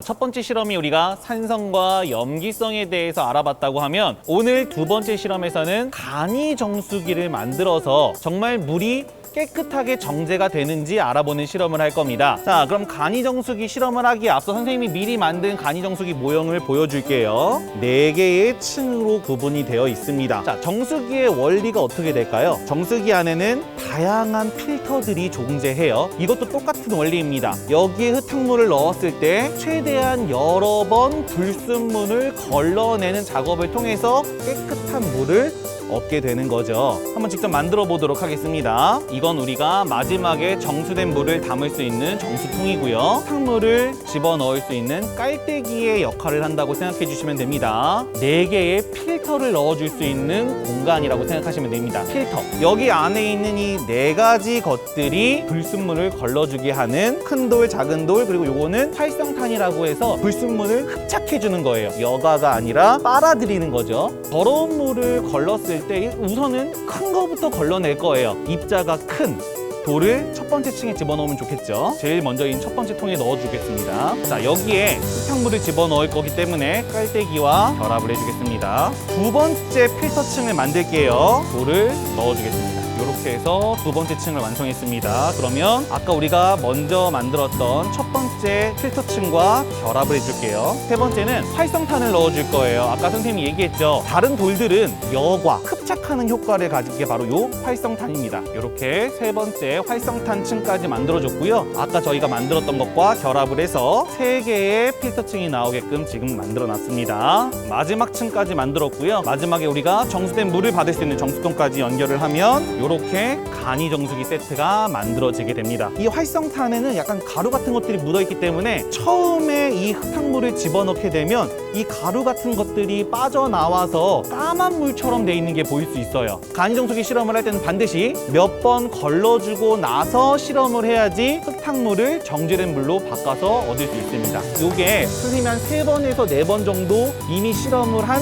첫 번째 실험이 우리가 산성과 염기성에 대해서 알아봤다고 하면, 오늘 두 번째 실험에서는 간이 정수기를 만들어서 정말 물이 깨끗하게 정제가 되는지 알아보는 실험을 할 겁니다. 자, 그럼 간이 정수기 실험을 하기에 앞서 선생님이 미리 만든 간이 정수기 모형을 보여줄게요. 4개의 층으로 구분이 되어 있습니다. 자, 정수기의 원리가 어떻게 될까요? 정수기 안에는 다양한 필터들이 존재해요. 이것도 똑같은 원리입니다. 여기에 흙탕물을 넣었을 때 최대한 여러 번 불순물을 걸러내는 작업을 통해서 깨끗한 물을 얻게 되는 거죠. 한번 직접 만들어 보도록 하겠습니다. 이건 우리가 마지막에 정수된 물을 담을 수 있는 정수통이고요. 탕물을 집어넣을 수 있는 깔때기의 역할을 한다고 생각해 주시면 됩니다. 4개의 필터를 넣어줄 수 있는 공간이라고 생각하시면 됩니다. 필터. 여기 안에 있는 이 4가지 것들이 불순물을 걸러주게 하는 큰 돌, 작은 돌, 그리고 요거는 활성탄이라고 해서 불순물을 흡착해 주는 거예요. 여과가 아니라 빨아들이는 거죠. 더러운 물을 걸렀을 때 우선은 큰 거부터 걸러낼 거예요. 입자가 큰 돌을 첫 번째 층에 집어넣으면 좋겠죠. 제일 먼저 이 첫 번째 통에 넣어주겠습니다. 자, 여기에 흙탕물을 집어넣을 거기 때문에 깔때기와 결합을 해주겠습니다. 두 번째 필터층을 만들게요. 돌을 넣어주겠습니다. 이렇게 해서 두 번째 층을 완성했습니다. 그러면 아까 우리가 먼저 만들었던 첫 번째 필터층과 결합을 해줄게요. 세 번째는 활성탄을 넣어줄 거예요. 아까 선생님이 얘기했죠. 다른 돌들은 여과, 흡착하는 효과를 가진 게 바로 이 활성탄입니다. 이렇게 세 번째 활성탄층까지 만들어줬고요. 아까 저희가 만들었던 것과 결합을 해서 3개의 필터층이 나오게끔 지금 만들어놨습니다. 마지막 층까지 만들었고요. 마지막에 우리가 정수된 물을 받을 수 있는 정수통까지 연결을 하면 이렇게 간이 정수기 세트가 만들어지게 됩니다. 이 활성탄에는 약간 가루 같은 것들이 묻어있기 때문에 처음에 이 흙탕물을 집어넣게 되면 이 가루 같은 것들이 빠져나와서 까만 물처럼 돼 있는 게 보일 수 있어요. 간이 정수기 실험을 할 때는 반드시 몇 번 걸러주고 나서 실험을 해야지 흙탕물을 정제된 물로 바꿔서 얻을 수 있습니다. 이게 선생님이 한 3번에서 4번 정도 이미 실험을 한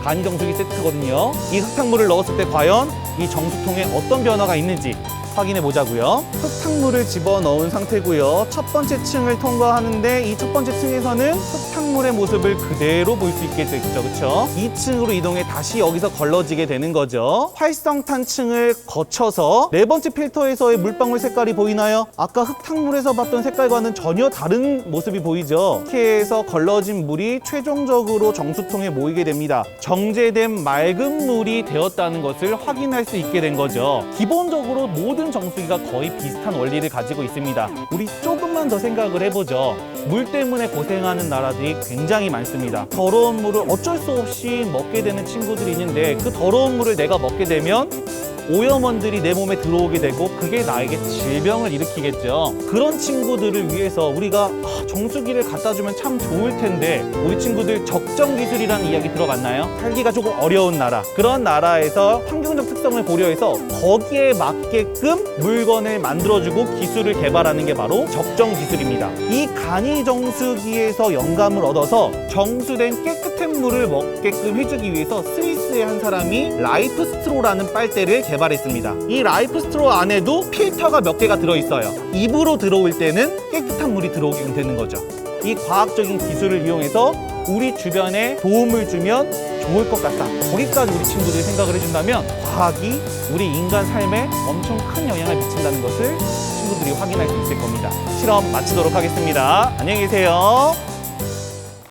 간이 정수기 세트거든요. 이 흙탕물을 넣었을 때 과연 이 정수통에 어떤 변화가 있는지 확인해 보자고요. 흙탕물을 집어넣은 상태고요. 첫 번째 층을 통과하는데 이 첫 번째 층에서는 흙탕물의 모습을 그대로 볼 수 있게 되죠. 그렇죠? 2층으로 이동해 다시 여기서 걸러지게 되는 거죠. 활성탄 층을 거쳐서 4번째 필터에서의 물방울 색깔이 보이나요? 아까 흙탕물에서 봤던 색깔과는 전혀 다른 모습이 보이죠. 이렇게 해서 걸러진 물이 최종적으로 정수통에 모이게 됩니다. 정제된 맑은 물이 되었다는 것을 확인할 수 있게 된 거죠. 기본적으로 모든 정수기가 거의 비슷한 원리를 가지고 있습니다. 우리 조금만 더 생각을 해보죠. 물 때문에 고생하는 나라들이 굉장히 많습니다. 더러운 물을 어쩔 수 없이 먹게 되는 친구들이 있는데 그 더러운 물을 내가 먹게 되면 오염원들이 내 몸에 들어오게 되고 그게 나에게 질병을 일으키겠죠. 그런 친구들을 위해서 우리가 정수기를 갖다 주면 참 좋을 텐데, 우리 친구들 적정기술이라는 이야기 들어봤나요? 살기가 조금 어려운 나라, 그런 나라에서 환경적 특성을 고려해서 거기에 맞게끔 물건을 만들어주고 기술을 개발하는 게 바로 적정기술입니다. 이 간이 정수기에서 영감을 얻어서 정수된 깨끗한 물을 먹게끔 해주기 위해서 스위스의 한 사람이 라이프 스트로라는 빨대를 개발했습니다. 이 라이프 스트로 안에도 필터가 몇 개가 들어있어요. 입으로 들어올 때는 깨끗한 물이 들어오게 되는 거죠. 이 과학적인 기술을 이용해서 우리 주변에 도움을 주면 좋을 것 같다. 거기까지 우리 친구들이 생각을 해준다면 과학이 우리 인간 삶에 엄청 큰 영향을 미친다는 것을 친구들이 확인할 수 있을 겁니다. 실험 마치도록 하겠습니다. 안녕히 계세요.